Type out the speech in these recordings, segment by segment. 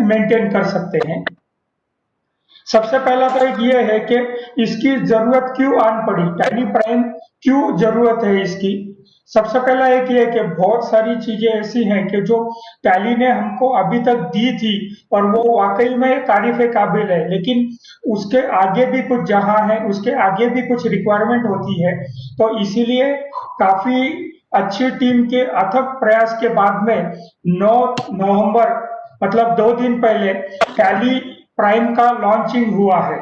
Maintain कर सकते हैं। सबसे पहला तो एक ये है कि इसकी जरूरत क्यों आन पड़ी, टैली प्राइम क्यों जरूरत है इसकी। सबसे पहला एक ये है कि बहुत सारी चीजें ऐसी हैं कि जो टैली ने हमको अभी तक दी थी और वो वाकई में तारीफ काबिल है, लेकिन उसके आगे भी कुछ जहां है, उसके आगे भी कुछ रिक्वायरमेंट होती है। तो इसीलिए काफी अच्छी टीम के अथक प्रयास के बाद में 9 नवंबर मतलब 2 दिन पहले टैली प्राइम का लॉन्चिंग हुआ है।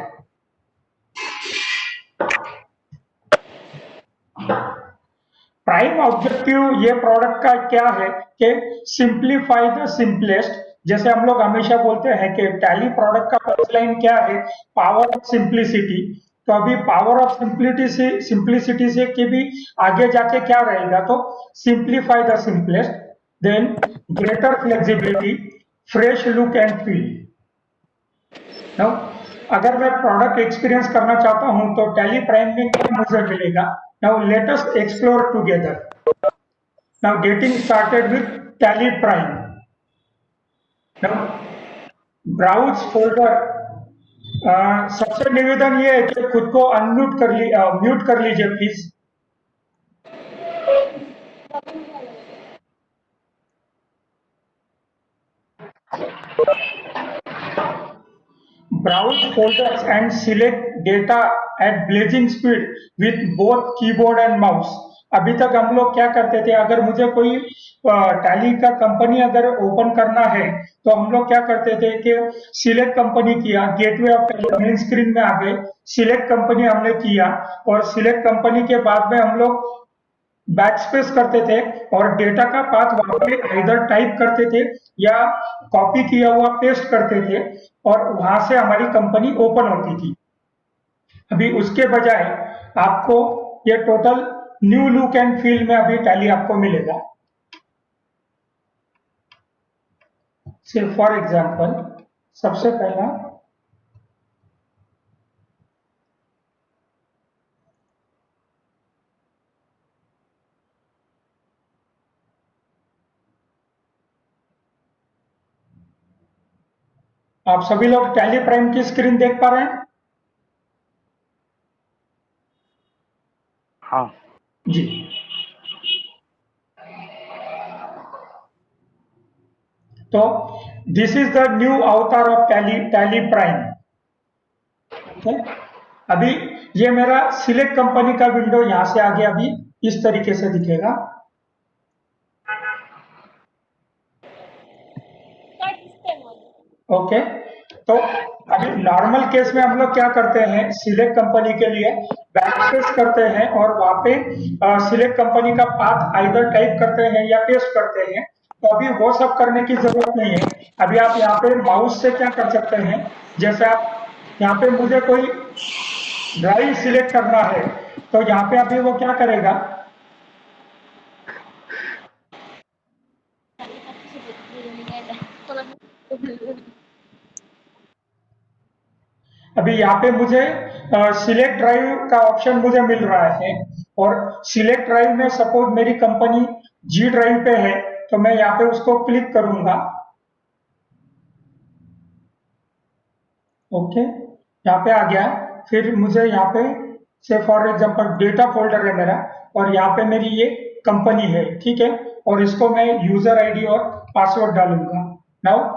प्राइम ऑब्जेक्टिव ये प्रोडक्ट का क्या है कि सिंप्लीफाई द सिंपलेस्ट। जैसे हम लोग हमेशा बोलते हैं कि टैली प्रोडक्ट का फर्स्ट लाइन क्या है, पावर ऑफ सिंप्लिसिटी। तो अभी पावर ऑफ सिंप्लिसिटी से के भी आगे जाके क्या रहेगा, तो simplify the simplest, then greater flexibility, fresh look and feel. Now अगर मैं प्रोडक्ट एक्सपीरियंस करना चाहता हूं तो टैली प्राइम में क्या मुझे मिलेगा। Now let us explore together. Now getting started with Tally Prime. Now browse folder. सबसे निवेदन ये है कि खुद को अनम्यूट कर म्यूट कर लीजिए please. Browse folders and select data at blazing speed with both keyboard and mouse। अभी तक हम लोग क्या करते थे, अगर मुझे कोई टैली का कंपनी अगर ओपन करना है तो हम लोग क्या करते थे कि सिलेक्ट कंपनी किया, gateway of tally main screen में आ गए, सिलेक्ट कंपनी हमने किया और सिलेक्ट कंपनी के बाद में हम लोग बैक स्पेस करते थे और डेटा का पाथ वहां पे इधर टाइप करते थे या कॉपी किया हुआ पेस्ट करते थे और वहां से हमारी कंपनी ओपन होती थी। अभी उसके बजाय आपको ये total new look and feel में अभी टैली आपको मिलेगा। सिर्फ फॉर एग्जांपल सबसे पहला आप सभी लोग टैली प्राइम की स्क्रीन देख पा रहे हैं? हाँ जी। तो दिस इज द न्यू अवतार ऑफ टैली प्राइम। अभी ये मेरा सिलेक्ट कंपनी का विंडो यहां से आगे अभी इस तरीके से दिखेगा। ओके, तो अभी नॉर्मल केस में हम लोग क्या करते हैं, सिलेक्ट कंपनी के लिए बैकस्पेस करते हैं और वहां पे सिलेक्ट कंपनी का पाथ आइदर टाइप करते हैं या पेस्ट करते हैं। तो अभी वो सब करने की जरूरत नहीं है। अभी आप यहाँ पे माउस से क्या कर सकते हैं, जैसे आप यहाँ पे मुझे कोई ड्राइव सिलेक्ट करना है तो यहाँ पे अभी वो क्या करेगा, अभी यहाँ पे मुझे सिलेक्ट ड्राइव का ऑप्शन मुझे मिल रहा है और सिलेक्ट ड्राइव में सपोज मेरी कंपनी जी ड्राइव पे है तो मैं यहाँ पे उसको क्लिक करूंगा। ओके, यहाँ पे आ गया। फिर मुझे यहाँ पे से फॉर एग्जांपल डेटा फोल्डर है मेरा और यहाँ पे मेरी ये कंपनी है, ठीक है, और इसको मैं यूजर आईडी और पासवर्ड डालूंगा। नाउ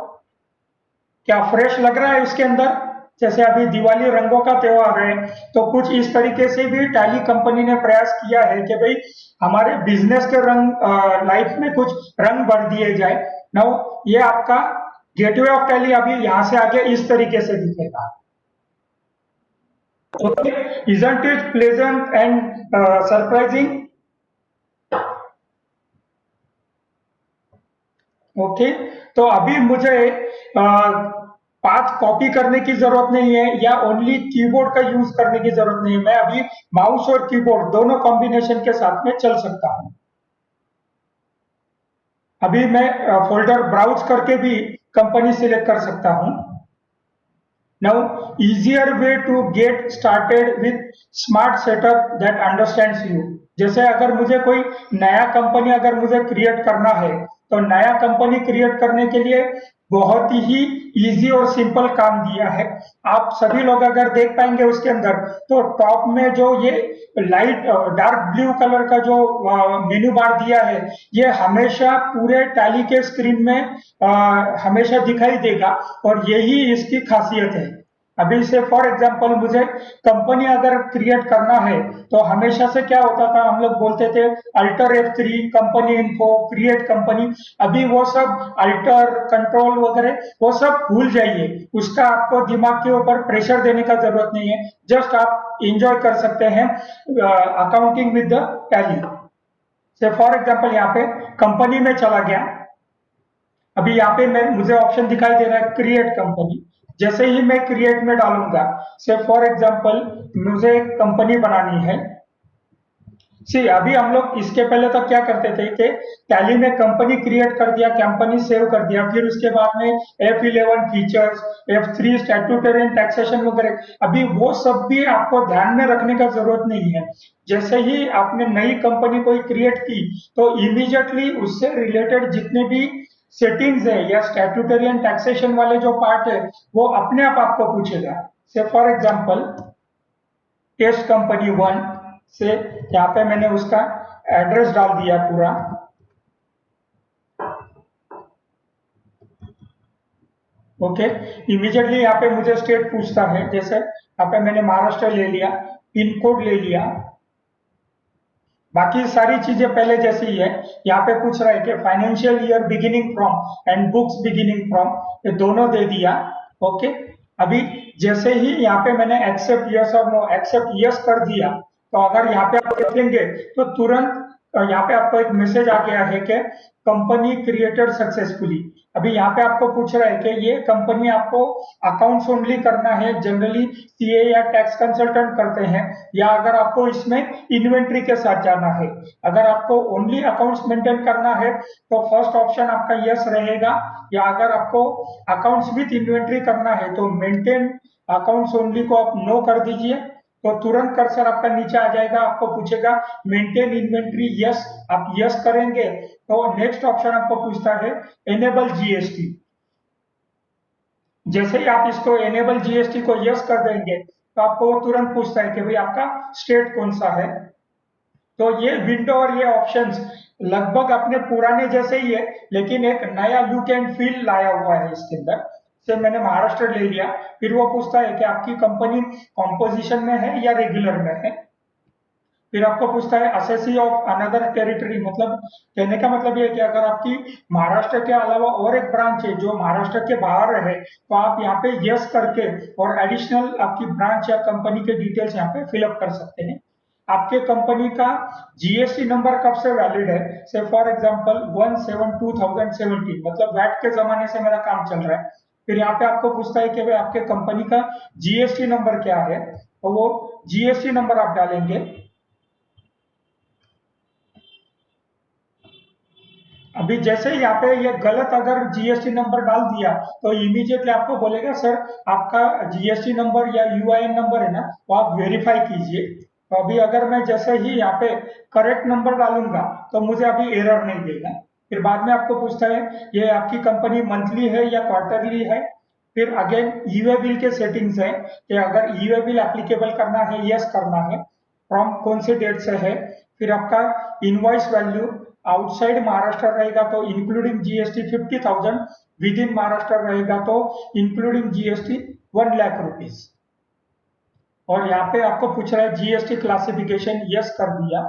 क्या फ्रेश लग रहा है इसके अंदर? जैसे अभी दिवाली रंगों का त्योहार है तो कुछ इस तरीके से भी टैली कंपनी ने प्रयास किया है कि भाई हमारे बिजनेस के रंग लाइफ में कुछ रंग भर दिए जाए। नाउ ये आपका गेटवे ऑफ टैली अभी यहां से आगे इस तरीके से दिखेगा। Okay, isn't it pleasant and surprising? Okay, तो अभी मुझे पाथ कॉपी करने की जरूरत नहीं है या ओनली कीबोर्ड का यूज करने की जरूरत नहीं है। मैं अभी माउस और कीबोर्ड दोनों कॉम्बिनेशन के साथ में चल सकता हूं। अभी मैं फोल्डर ब्राउज करके भी कंपनी सिलेक्ट कर सकता हूं। Now easier way to get started with smart setup that understands you. जैसे अगर मुझे कोई नया कंपनी अगर मुझे क्रिएट करना है तो नया कंपनी क्रिएट करने के लिए बहुत ही इजी और सिंपल काम दिया है। आप सभी लोग अगर देख पाएंगे उसके अंदर, तो टॉप में जो ये लाइट डार्क ब्लू कलर का जो मेनू बार दिया है, ये हमेशा पूरे टैली के स्क्रीन में हमेशा दिखाई देगा, और यही इसकी खासियत है। अभी से फॉर एग्जांपल मुझे कंपनी अगर क्रिएट करना है, तो हमेशा से क्या होता था, हम लोग बोलते थे alter F3 company info create company. अभी वो सब अल्टर कंट्रोल वगैरह वो सब भूल जाइए, उसका आपको दिमाग के ऊपर प्रेशर देने का जरूरत नहीं है। जस्ट आप इंजॉय कर सकते हैं अकाउंटिंग विद द टैली से। फॉर एग्जांपल यहाँ पे कंपनी में चला गया, अभी यहाँ पे मैं मुझे ऑप्शन दिखाई दे रहा है क्रिएट कंपनी। जैसे ही मैं क्रिएट में डालूंगा, से फॉर एग्जांपल मुझे एक कंपनी बनानी है। सी अभी हम लोग इसके पहले तक क्या करते थे कि टैली में कंपनी क्रिएट कर दिया, कंपनी सेव कर दिया, फिर उसके बाद में F11 features, F3 statutory taxation वगैरह, अभी वो सब भी आपको ध्यान में रखने का जरूरत नहीं है। जैसे ही आपने नई कंपनी कोई क्रिएट की, तो इमीडिएटली उससे रिलेटेड जितने भी सेटिंग्स है या स्टैट्यूटरी टैक्सेशन वाले जो पार्ट है, वो अपने आप आपको पूछेगा। से फॉर एग्जांपल टेस्ट कंपनी 1 से यहाँ पे मैंने उसका एड्रेस डाल दिया पूरा। ओके, इमीडिएटली यहाँ पे मुझे स्टेट पूछता है, जैसे यहाँ पे मैंने महाराष्ट्र ले लिया, पिन कोड ले लिया, बाकी सारी चीजें पहले जैसी ही है। यहाँ पे पूछ रहा है कि financial year beginning from and books beginning from, ये दोनों दे दिया। ओके, अभी जैसे ही यहाँ पे मैंने एक्सेप्ट यस और नो, एक्सेप्ट यस कर दिया, तो अगर यहाँ पे आप देखेंगे तो तुरंत यहाँ पे आपको एक मैसेज आ गया है कि कंपनी क्रिएटेड सक्सेसफुली। अभी यहाँ पे आपको पूछ रहा है कि ये कंपनी आपको अकाउंट्स ओनली करना है, जनरली सीए या टैक्स कंसल्टेंट करते हैं, या अगर आपको इसमें इन्वेंट्री के साथ जाना है। अगर आपको ओनली अकाउंट्स मेंटेन करना है, तो फर्स्ट ऑप्शन आपका यस रहेगा, या अगर आपको अकाउंट्स विथ इन्वेंट्री करना है, तो मेंटेन अकाउंट्स ओनली को आप नो कर दीजिए। तो तुरंत कर्सर आपका नीचे आ जाएगा, आपको पूछेगा मेंटेन इन्वेंट्री, यस, आप यस करेंगे तो नेक्स्ट ऑप्शन आपको पूछता है एनेबल जीएसटी। जैसे ही आप इसको एनेबल जीएसटी को यस कर देंगे, तो आपको वो तुरंत पूछता है कि भाई आपका स्टेट कौन सा है। तो ये विंडो और ये ऑप्शंस लगभग अपने पुराने जैसे ही है, लेकिन एक नया लुक एंड फील लाया हुआ है इसके अंदर। से मैंने महाराष्ट्र ले लिया, फिर वो पूछता है कि आपकी कंपनी कॉम्पोजिशन में है या रेगुलर में है। फिर आपको पूछता है असेसी ऑफ अनदर टेरिटरी, मतलब कहने का मतलब ये है कि अगर आपकी महाराष्ट्र के अलावा और एक ब्रांच है जो महाराष्ट्र के बाहर है, तो आप यहाँ पे यस करके और एडिशनल आपकी ब्रांच या कंपनी के डिटेल्स यहाँ पे फिलअप कर सकते हैं। आपके कंपनी का जीएसटी नंबर कब से वैलिड है, से फॉर एग्जांपल 1/7/2017, मतलब वैट के जमाने से मेरा काम चल रहा है। फिर यहाँ पे आपको पूछता है कि भाई आपके कंपनी का जीएसटी नंबर क्या है, तो वो जीएसटी नंबर आप डालेंगे। अभी जैसे ही यहाँ पे ये गलत अगर जीएसटी नंबर डाल दिया, तो इमीडिएटली आपको बोलेगा सर आपका जीएसटी नंबर या यूआईएन नंबर है ना, वो आप वेरीफाई कीजिए। तो अभी अगर मैं जैसे ही यहाँ पे करेक्ट नंबर डालूंगा, तो मुझे अभी एरर नहीं देगा। फिर बाद में आपको पूछता है ये आपकी कंपनी मंथली है या क्वार्टरली है। फिर अगेन ईवे बिल के सेटिंग्स है कि अगर ईवे बिल एप्लीकेबल करना है, यस करना है, फ्रॉम कौन से डेट से है। फिर आपका इनवॉइस वैल्यू आउटसाइड महाराष्ट्र रहेगा तो including GST 50,000, with in Maharashtra रहेगा तो इंक्लूडिंग जीएसटी 1,00,000 रुपीज। और यहाँ पे आपको पूछ रहा है जीएसटी क्लासिफिकेशन, यस कर दिया।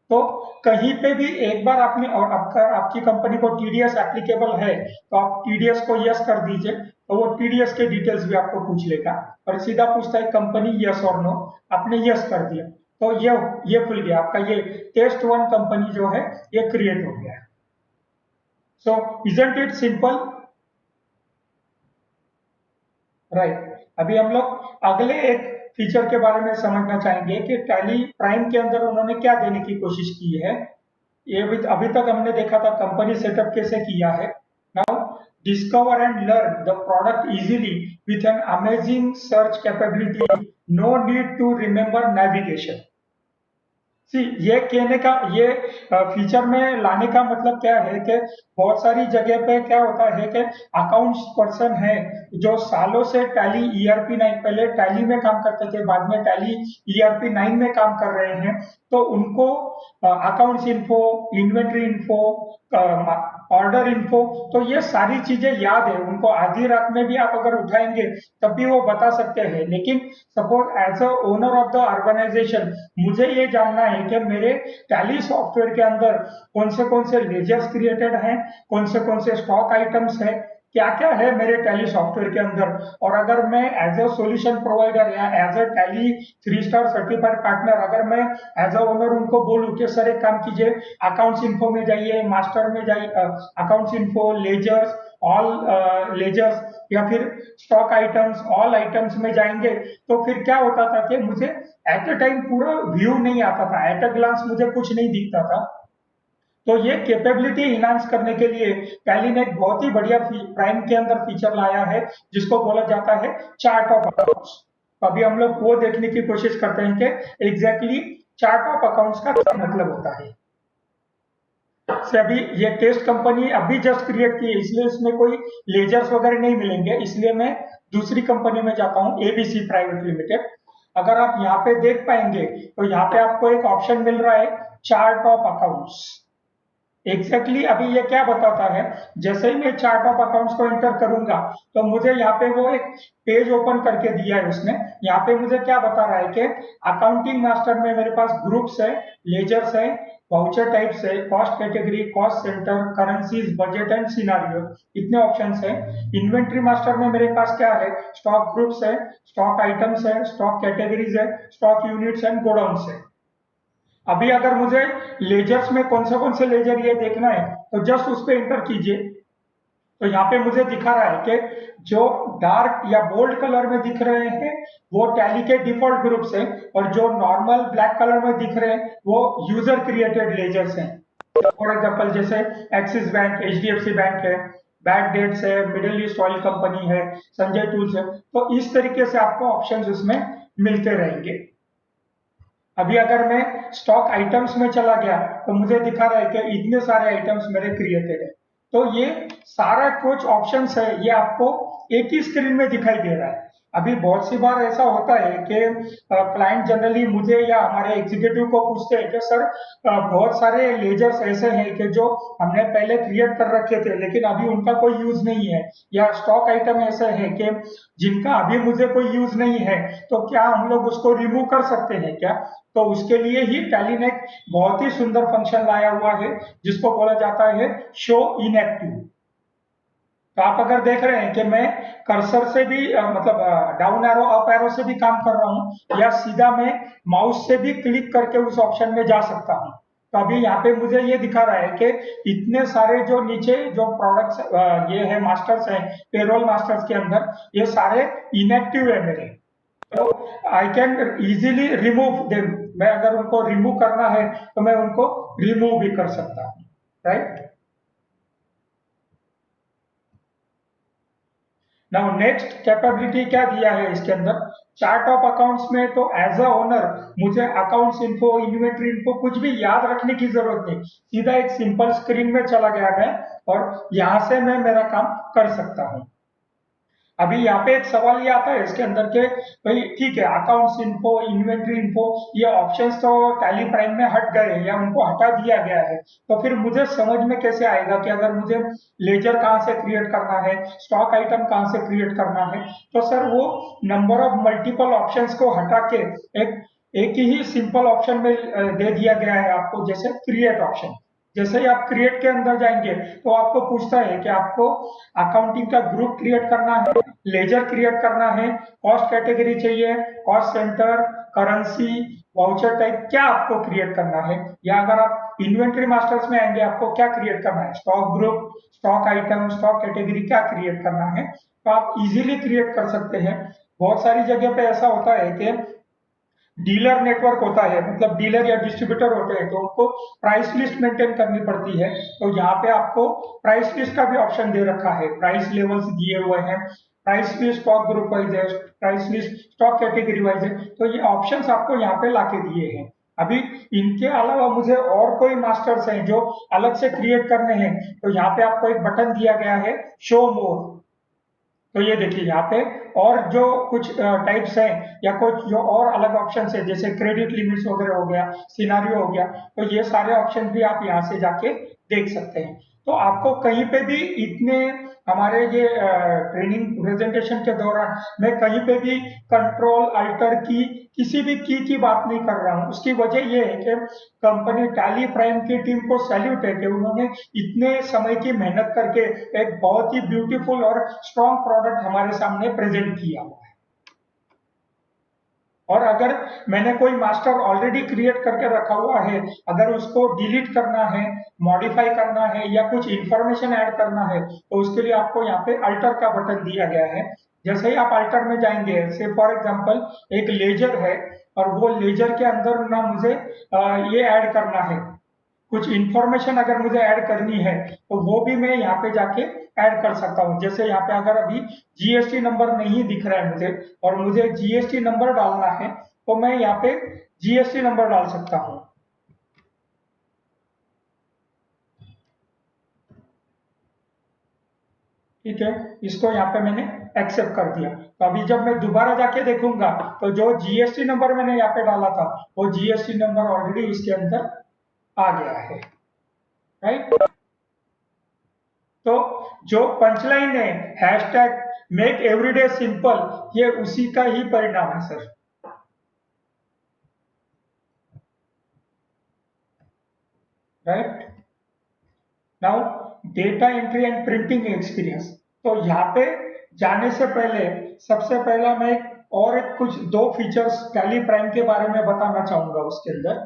तो कहीं पे भी एक बार आपने और आपकी कंपनी को टीडीएस एप्लीकेबल है, तो आप टीडीएस को यस कर दीजिए, तो वो टीडीएस के डिटेल्स भी आपको पूछ लेगा। और सीधा पूछता है कंपनी यस और नो, आपने यस कर दिया, तो ये खुल गया आपका, ये टेस्ट 1 कंपनी जो है ये क्रिएट हो गया। सो इजंट इट सिंपल, राइट। अभी हम लोग अगले एक फीचर के बारे में समझना चाहेंगे कि टैली प्राइम के अंदर उन्होंने क्या देने की कोशिश की है। ये अभी तक हमने देखा था कंपनी सेटअप कैसे किया है। Now discover and learn the product easily with an amazing search capability, no need to remember navigation. See ये कहने का ये फीचर में लाने का मतलब क्या है कि बहुत सारी जगह पे क्या होता है कि अकाउंट्स पर्सन है जो सालों से टैली ईआरपी 9 पहले टैली में काम करते थे, बाद में टैली ईआरपी 9 में काम कर रहे हैं, तो उनको accounts info, inventory info, order info, तो ये सारी चीजें याद है उनको। आधी रात में भी आप अगर उठाएंगे तब भी वो बता सकते हैं। लेकिन suppose as a owner of the organization मुझे ये जानना है कि मेरे टैली सॉफ्टवेयर के अंदर कौन से लेजर्स क्रिएटेड हैं, कौन से स्टॉक आइटम्स हैं, क्या क्या है मेरे टैली सॉफ्टवेयर के अंदर। और अगर मैं एज अ सॉल्यूशन प्रोवाइडर या as a Tally 3 star certified partner अगर मैं एज अ ओनर उनको बोलूं कि सर एक काम कीजिए, अकाउंट्स इन्फो में जाइए, मास्टर में जाइए, accounts info, ledgers, all ledgers, या फिर स्टॉक आइटम्स, ऑल आइटम्स में जाएंगे, तो फिर क्या होता था कि मुझे एट अ टाइम पूरा व्यू नहीं आता था, एट अ ग्लांस मुझे कुछ नहीं दिखता था। तो ये कैपेबिलिटी इनहांस करने के लिए टैली ने एक बहुत ही बढ़िया प्राइम के अंदर फीचर लाया है जिसको बोला जाता है चार्ट ऑफ अकाउंट्स। अभी हम लोग वो देखने की कोशिश करते हैं कि एग्जैक्टली चार्ट ऑफ अकाउंट्स का क्या मतलब होता है। से अभी ये टेस्ट कंपनी अभी जस्ट क्रिएट की है, इसलिए इसमें कोई लेजर्स वगैरह नहीं मिलेंगे, इसलिए मैं दूसरी कंपनी में जाता हूँ, एबीसी प्राइवेट लिमिटेड। अगर आप यहाँ पे देख पाएंगे तो यहाँ पे आपको एक ऑप्शन मिल रहा है चार्ट ऑफ अकाउंट्स। एग्जैक्टली अभी ये क्या बताता है, जैसे ही मैं चार्ट ऑफ अकाउंट्स को एंटर करूंगा तो मुझे यहाँ पे वो एक पेज ओपन करके दिया है उसने। यहाँ पे मुझे क्या बता रहा है कि अकाउंटिंग मास्टर में मेरे पास ग्रुप्स है, लेजर्स है, वाउचर टाइप्स है, cost category, cost centre, currencies, budget and scenario, इतने ऑप्शंस है। इन्वेंट्री मास्टर में मेरे पास क्या है, स्टॉक ग्रुप्स है, स्टॉक आइटम्स है, स्टॉक कैटेगरीज है, स्टॉक यूनिट्स एंड गोडाउन्स है। अभी अगर मुझे लेजर्स में कौन से लेजर ये देखना है तो जस्ट उस पर इंटर कीजिए, तो यहाँ पे मुझे दिखा रहा है कि जो डार्क या बोल्ड कलर में दिख रहे हैं वो टैली के डिफॉल्ट ग्रुप्स हैं, और जो नॉर्मल ब्लैक कलर में दिख रहे हैं वो यूजर क्रिएटेड लेजर्स हैं। फॉर एग्जांपल जैसे एक्सिस बैंक, एचडीएफसी बैंक है, बैड डेट्स है, मिडिल ईस्ट ऑयल कंपनी है, संजय टूल्स है, तो इस तरीके से आपको ऑप्शंस उसमें मिलते रहेंगे। अभी अगर मैं स्टॉक आइटम्स में चला गया तो मुझे दिखा रहा है कि इतने सारे आइटम्स मेरे क्रिएटेड है। तो ये सारा कुछ ऑप्शंस है ये आपको एक ही स्क्रीन में दिखाई दे रहा है। अभी बहुत सी बार ऐसा होता है कि क्लाइंट जनरली मुझे या हमारे एग्जीक्यूटिव को पूछते हैं कि सर बहुत सारे लेजर्स ऐसे हैं कि जो हमने पहले क्रिएट कर रखे थे लेकिन अभी उनका कोई यूज नहीं है, या स्टॉक आइटम ऐसे हैं कि जिनका अभी मुझे कोई यूज नहीं है, तो क्या हम लोग उसको रिमूव कर सकते हैं क्या। तो उसके लिए ही टैली ने एक बहुत ही सुंदर फंक्शन लाया हुआ है जिसको बोला जाता है शो इनएक्टिव। तो आप अगर देख रहे हैं कि मैं कर्सर से भी मतलब डाउन एरो अप एरो से भी काम कर रहा हूं, या सीधा मैं माउस से भी क्लिक करके उस ऑप्शन में जा सकता हूं, तो अभी यहाँ पे मुझे ये दिखा रहा है कि इतने सारे जो नीचे जो प्रोडक्ट्स ये है मास्टर्स हैं, पेरोल मास्टर्स के अंदर ये सारे इनएक्टिव है मेरे। तो I can easily remove them, मैं अगर उनको रिमूव करना है तो मैं उनको रिमूव भी कर सकता हूँ, राइट। नाउ नेक्स्ट कैपेबिलिटी क्या दिया है इसके अंदर, चार्ट ऑफ अकाउंट्स में तो एज अ ओनर मुझे अकाउंट्स इन्फो, इन्वेंट्री इन्फो कुछ भी याद रखने की जरूरत नहीं, सीधा एक सिंपल स्क्रीन में चला गया मैं और यहां से मैं मेरा काम कर सकता हूं। अभी यहाँ पे एक सवाल ये आता है इसके अंदर के भाई ठीक है, अकाउंट्स इन्फो, इन्वेंट्री इन्फो, ये ऑप्शंस तो टैली प्राइम में हट गए या उनको हटा दिया गया है, तो फिर मुझे समझ में कैसे आएगा कि अगर मुझे लेजर कहाँ से क्रिएट करना है, स्टॉक आइटम कहाँ से क्रिएट करना है। तो सर वो नंबर ऑफ मल्टीपल ऑप्शंस को हटा के एक एक ही सिंपल ऑप्शन में दे दिया गया है आपको, जैसे क्रिएट ऑप्शन। जैसे ही आप क्रिएट के अंदर जाएंगे तो आपको पूछता है कि आपको अकाउंटिंग का ग्रुप क्रिएट करना है, लेजर क्रिएट करना है, कॉस्ट कैटेगरी चाहिए, cost centre, currency, voucher type, क्या आपको क्रिएट करना है। या अगर आप इन्वेंट्री मास्टर्स में आएंगे आपको क्या क्रिएट करना है, stock group, stock item, stock category क्या क्रिएट करना है, तो आप इजीली क्रिएट कर सकते हैं। बहुत सारी जगह पे ऐसा होता है कि डीलर नेटवर्क होता है, मतलब डीलर या डिस्ट्रीब्यूटर होते हैं तो उनको प्राइस लिस्ट मेंटेन करनी पड़ती है, तो यहाँ पे आपको प्राइस लिस्ट का भी ऑप्शन दे रखा है, प्राइस लेवल्स दिए हुए हैं, price list stock group wise है, price list stock category wise है, तो ये ऑप्शंस आपको यहाँ पे लाके दिए हैं। अभी इनके अलावा मुझे और कोई मास्टर्स हैं जो अलग से क्रिएट करने हैं, तो यहाँ पे आपको एक बटन दिया गया है शो मोर। तो ये देखिए यहाँ पे और जो कुछ टाइप्स हैं या कुछ जो और अलग ऑप्शन है जैसे क्रेडिट लिमिट्स वगैरह हो गया, सिनारियो हो गया, तो ये सारे ऑप्शन भी आप यहाँ से जाके देख सकते हैं। तो आपको कहीं पे भी इतने हमारे ये ट्रेनिंग प्रेजेंटेशन के दौरान मैं कहीं पे भी कंट्रोल अल्टर की किसी भी की बात नहीं कर रहा हूँ। उसकी वजह ये है कि कंपनी टैली प्राइम की टीम को सैल्यूट है कि उन्होंने इतने समय की मेहनत करके एक बहुत ही ब्यूटीफुल और स्ट्रॉन्ग प्रोडक्ट हमारे सामने प्रेजेंट किया हुआ है। और अगर मैंने कोई मास्टर ऑलरेडी क्रिएट करके रखा हुआ है, अगर उसको डिलीट करना है, मॉडिफाई करना है या कुछ इंफॉर्मेशन ऐड करना है, तो उसके लिए आपको यहाँ पे अल्टर का बटन दिया गया है। जैसे ही आप अल्टर में जाएंगे, से फॉर एग्जांपल एक लेजर है और वो लेजर के अंदर ना मुझे ये ऐड करना है, कुछ इंफॉर्मेशन अगर मुझे ऐड करनी है तो वो भी मैं यहाँ पे जाके ऐड कर सकता हूँ। जैसे यहाँ पे अगर अभी जीएसटी नंबर नहीं दिख रहा है मुझे और मुझे जीएसटी नंबर डालना है, तो मैं यहाँ पे जीएसटी नंबर डाल सकता हूँ। ठीक है, इसको यहाँ पे मैंने एक्सेप्ट कर दिया। तो अभी जब मैं दोबारा जाके देखूंगा तो जो जीएसटी नंबर मैंने यहाँ पे डाला था वो जीएसटी नंबर ऑलरेडी इसके अंदर आ गया है। राइट। तो जो पंचलाइन है हैशटैग मेक एवरीडे सिंपल, ये उसी का ही परिणाम है sir. Right. Now data entry and printing experience. तो यहाँ पे जाने से पहले सबसे पहला मैं और एक कुछ दो फीचर्स टैली प्राइम के बारे में बताना चाहूंगा उसके अंदर।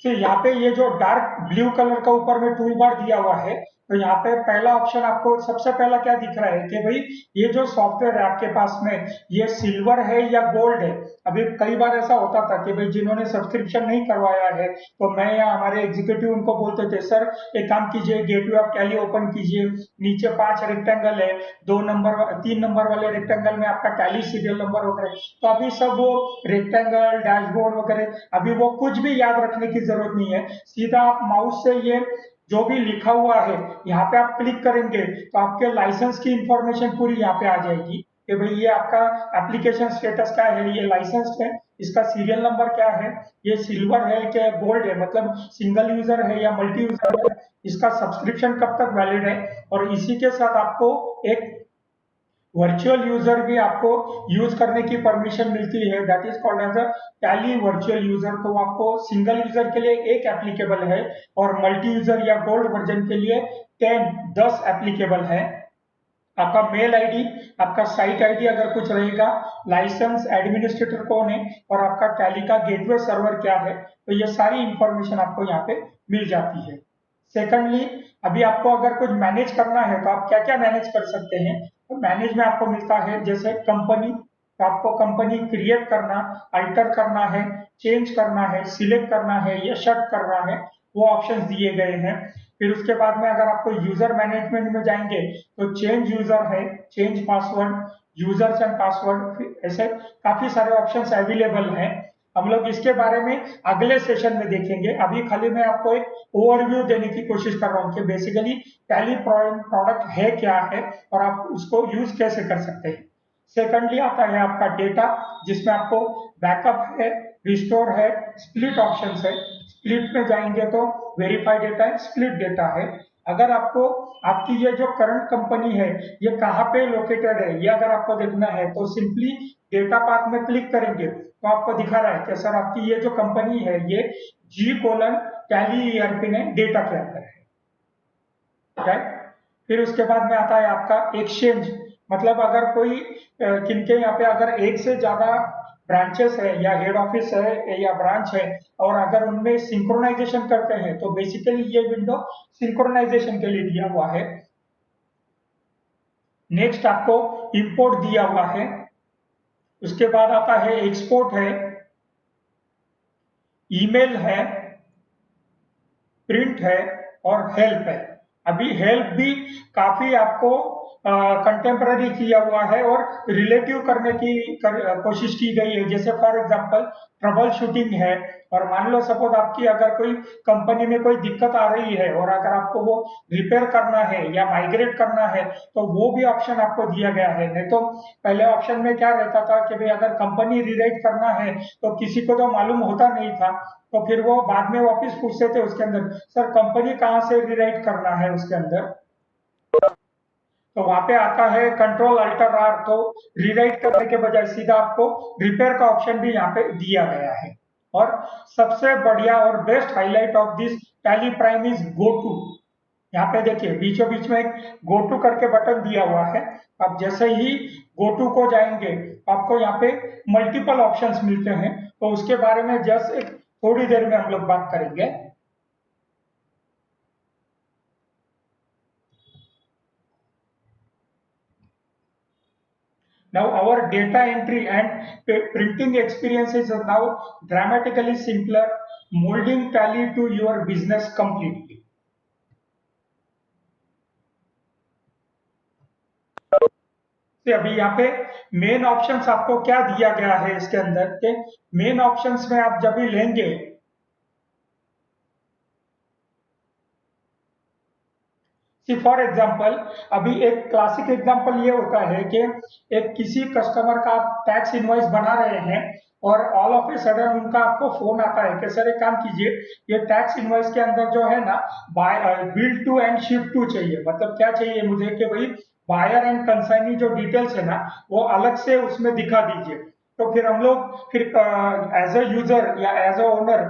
तो यहाँ पे ये जो डार्क ब्लू कलर का ऊपर में टूल बार दिया हुआ है, तो यहाँ पे पहला ऑप्शन आपको सबसे पहला क्या दिख रहा है कि भाई ये जो सॉफ्टवेयर है आपके पास में ये सिल्वर है या गोल्ड है। अभी कई बार ऐसा होता था कि भाई जिन्होंने सब्सक्रिप्शन नहीं करवाया है, तो मैं या हमारे एग्जीक्यूटिव उनको बोलते थे सर एक काम कीजिए, गेटवे ऑफ टैली ओपन कीजिए, नीचे 5 रेक्टेंगल है, 3 नंबर वाले रेक्टेंगल में आपका टैली सीरियल नंबर वगैरह। तो अभी सब वो रेक्टेंगल डैशबोर्ड वगैरह अभी वो कुछ भी याद रखने की जरूरत नहीं है। सीधा आप माउस से ये जो भी लिखा हुआ है यहाँ पे आप क्लिक करेंगे तो आपके लाइसेंस की इंफॉर्मेशन पूरी यहाँ पे आ जाएगी कि भाई ये आपका एप्लीकेशन स्टेटस क्या है, ये लाइसेंस है, इसका सीरियल नंबर क्या है, ये सिल्वर है क्या गोल्ड है, मतलब सिंगल यूजर है या मल्टी यूजर है, इसका सब्सक्रिप्शन कब तक वैलिड है। और इसी के साथ आपको एक वर्चुअल यूजर भी आपको यूज करने की परमिशन मिलती है, that is called as a Tally virtual user. तो आपको सिंगल यूजर के लिए एक एप्लीकेबल है और मल्टी यूजर या गोल्ड वर्जन के लिए 10 एप्लीकेबल है। आपका मेल आईडी, आपका साइट आईडी अगर कुछ रहेगा, लाइसेंस एडमिनिस्ट्रेटर कौन है और आपका टैली का गेटवे सर्वर क्या है, तो ये सारी इंफॉर्मेशन आपको यहाँ पे मिल जाती है। सेकंडली, अभी आपको अगर कुछ मैनेज करना है तो आप क्या क्या मैनेज कर सकते हैं। तो मैनेज में आपको मिलता है जैसे कंपनी, तो आपको कंपनी क्रिएट करना, अल्टर करना है, चेंज करना है, सिलेक्ट करना है या शट करना है, वो ऑप्शंस दिए गए हैं। फिर उसके बाद में अगर आपको यूजर मैनेजमेंट में जाएंगे तो चेंज यूजर है, change password, users and password, ऐसे काफी सारे ऑप्शंस अवेलेबल हैं। हम लोग इसके बारे में अगले सेशन में देखेंगे। अभी खाली मैं आपको एक ओवरव्यू देने की कोशिश कर रहा हूँ कि बेसिकली टैली प्रोडक्ट है क्या है और आप उसको यूज कैसे कर सकते हैं। सेकंडली आता है आपका डेटा, जिसमें आपको बैकअप है, रिस्टोर है, स्प्लिट ऑप्शन है। स्प्लिट में जाएंगे तो वेरीफाई डेटा है, स्प्लिट डेटा है। अगर आपको आपकी ये जो करंट कंपनी है ये कहाँ पे लोकेटेड है ये अगर आपको देखना है तो सिंपली डेटा पाथ में क्लिक करेंगे तो आपको दिखा रहा है कि सर आपकी ये जो कंपनी है ये G:टैली ईआरपी ने डेटा के अंदर है। राइट। फिर उसके बाद में आता है आपका एक्सचेंज, मतलब अगर कोई किनके यहाँ पे अगर एक से ज्यादा ब्रांचेस है या हेड ऑफिस है या ब्रांच है और अगर उनमें सिंक्रोनाइजेशन करते हैं तो बेसिकली ये विंडो सिंक्रोनाइजेशन के लिए दिया हुआ है। नेक्स्ट आपको इंपोर्ट दिया हुआ है। उसके बाद आता है एक्सपोर्ट है, ईमेल है, प्रिंट है और हेल्प है। अभी हेल्प भी काफी आपको कंटेम्पररी किया हुआ है और रिलेटिव करने की कोशिश की गई है। जैसे फॉर एग्जांपल ट्रबल शूटिंग है, और मान लो सपोज आपकी अगर कोई कंपनी में कोई दिक्कत आ रही है और अगर आपको वो रिपेयर करना है या माइग्रेट करना है, तो वो भी ऑप्शन आपको दिया गया है। नहीं तो पहले ऑप्शन में क्या रहता था कि भाई अगर कंपनी रीराइट करना है तो किसी को तो मालूम होता नहीं था, तो फिर वो बाद में वापस पूछते थे उसके अंदर, सर कंपनी कहाँ से रीराइट करना है उसके अंदर। तो वहां पे आता है कंट्रोल अल्टर आर, तो रीराइट करने के बजाय सीधा आपको रिपेयर का ऑप्शन भी यहाँ पे दिया गया है। और सबसे बढ़िया और best highlight of this Tally Prime is go to. यहाँ पे देखिए बीचों बीच में एक गो टू करके बटन दिया हुआ है। आप जैसे ही गो टू को जाएंगे आपको यहाँ पे मल्टीपल ऑप्शंस मिलते हैं, तो उसके बारे में जस्ट एक थोड़ी देर में हम लोग बात करेंगे। Now our data entry and printing experiences are now dramatically simpler, molding Tally to your business completely. से अभी यहाँ पे मेन ऑप्शंस आपको क्या दिया गया है इसके अंदर के, मेन ऑप्शंस में आप जब भी लेंगे, सी फॉर एग्जाम्पल, अभी एक क्लासिक एग्जाम्पल ये होता है कि एक किसी कस्टमर का आप टैक्स इनवॉइस बना रहे हैं और ऑल ऑफ ए सडन उनका आपको फोन आता है कि सर एक काम कीजिए, ये टैक्स इनवॉइस के अंदर जो है ना by bill to and ship to चाहिए। मतलब क्या चाहिए मुझे कि भाई बायर एंड कंसाइनी जो डिटेल्स है ना वो अलग से उसमें दिखा दीजिए। तो फिर हम लोग फिर एज ए यूजर या एज ए ओनर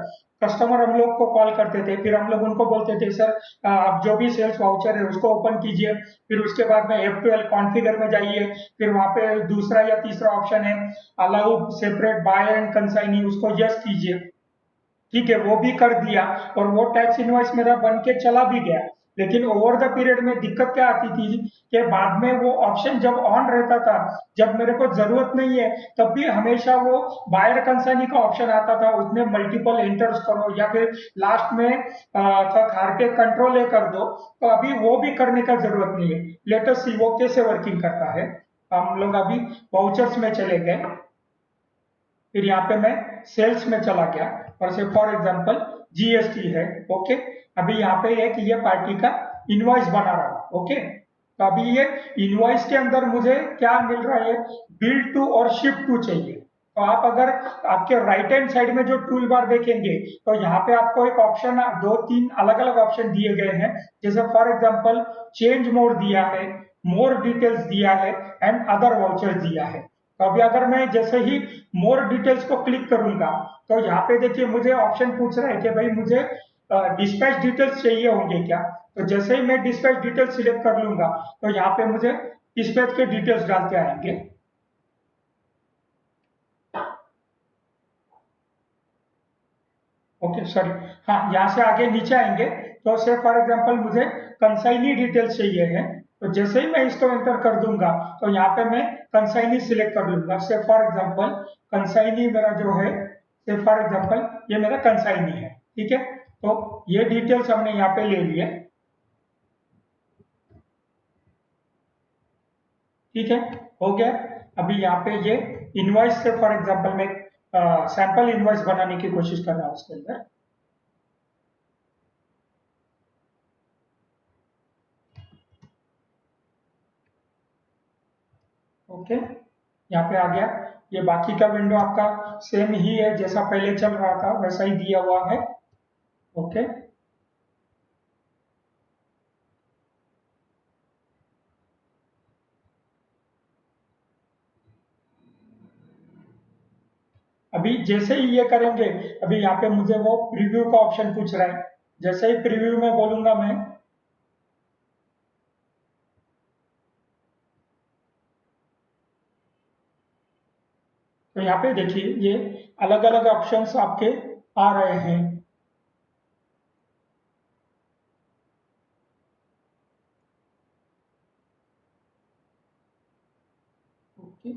कस्टमर हम लोग को कॉल करते थे, फिर हम लोग उनको बोलते थे सर आप जो भी सेल्स वाउचर है उसको ओपन कीजिए, फिर उसके बाद में F12 कॉन्फ़िगर में जाइए, फिर वहां पे दूसरा या तीसरा ऑप्शन है allow separate buyer and consignee, उसको यस कीजिए। ठीक है, वो भी कर दिया और वो टैक्स इनवॉइस मेरा बन के चला भी गया। लेकिन ओवर द पीरियड में दिक्कत क्या आती थी कि बाद में वो ऑप्शन जब ऑन रहता था, जब मेरे को जरूरत नहीं है, तब भी हमेशा वो बायर कंसाइनी का ऑप्शन आता था, उसमें मल्टीपल एंटर्स करो या फिर लास्ट में हार के कंट्रोल ए कर दो। तो अभी वो भी करने का जरूरत नहीं है। लेट अस सी वो कैसे वर्किंग करता है। हम लोग अभी वाउचर्स में चले गए, फिर यहाँ पे मैं सेल्स में चला गया और से फॉर एग्जांपल जीएसटी है। ओके, अभी यहाँ पे एक ये पार्टी का इनवॉइस बना रहा हूँ। ओके, तो अभी ये इनवॉइस के अंदर मुझे क्या मिल रहा है, बिल टू और शिप टू चाहिए। तो आप अगर आपके राइट हैंड साइड में जो टूल बार देखेंगे तो यहाँ पे आपको एक ऑप्शन, दो तीन अलग अलग ऑप्शन दिए गए हैं। जैसे फॉर एग्जांपल चेंज मोड दिया है, मोर डिटेल्स दिया है एंड अदर वाउचर दिया है। तो अभी अगर मैं जैसे ही मोर डिटेल्स को क्लिक करूंगा तो यहाँ पे देखिए मुझे ऑप्शन पूछ रहा है कि भाई मुझे डिस्पैच डिटेल्स चाहिए होंगे क्या। तो जैसे ही मैं डिस्पैच डिटेल्स सिलेक्ट कर लूंगा तो यहाँ पे मुझे डिस्पैच के डिटेल्स डाल के आएंगे। ओके सॉरी, हाँ यहाँ से आगे नीचे आएंगे तो से फॉर एग्जांपल मुझे कंसाइनी डिटेल्स चाहिए है। तो जैसे ही मैं इसको एंटर कर दूंगा तो यहाँ पे मैं कंसाइनी सिलेक्ट कर लूंगा। से फॉर एग्जांपल कंसाइनी मेरा जो है, से फॉर एग्जांपल ये मेरा कंसाइनी है। ठीक है, तो ये डिटेल्स हमने यहाँ पे ले लिए। ठीक है, हो गया। अभी यहाँ पे ये इनवॉइस से फॉर एग्जांपल मैं सैंपल इनवॉइस बनाने की कोशिश कर रहा हूँ उसके अंदर। ओके, यहाँ पे आ गया। ये बाकी का विंडो आपका सेम ही है, जैसा पहले चल रहा था वैसा ही दिया हुआ है। ओके, अभी जैसे ही ये करेंगे, अभी यहाँ पे मुझे वो प्रीव्यू का ऑप्शन पूछ रहा है। जैसे ही प्रीव्यू में बोलूंगा मैं, तो यहाँ पे देखिए ये अलग अलग ऑप्शंस आपके आ रहे हैं। ओके,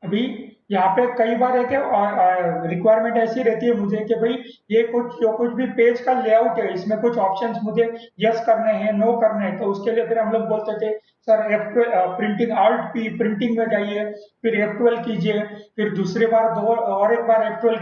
अभी यहाँ पे कई बार है कि रिक्वायरमेंट ऐसी रहती है मुझे कि भाई ये कुछ जो कुछ भी पेज का लेआउट है इसमें कुछ ऑप्शंस मुझे यस करने हैं नो करने हैं, तो उसके लिए फिर हम लोग बोलते थे sir F12 printing alt P printing में जाइए, फिर F12 कीजिए, फिर दूसरी बार दो और एक बार F12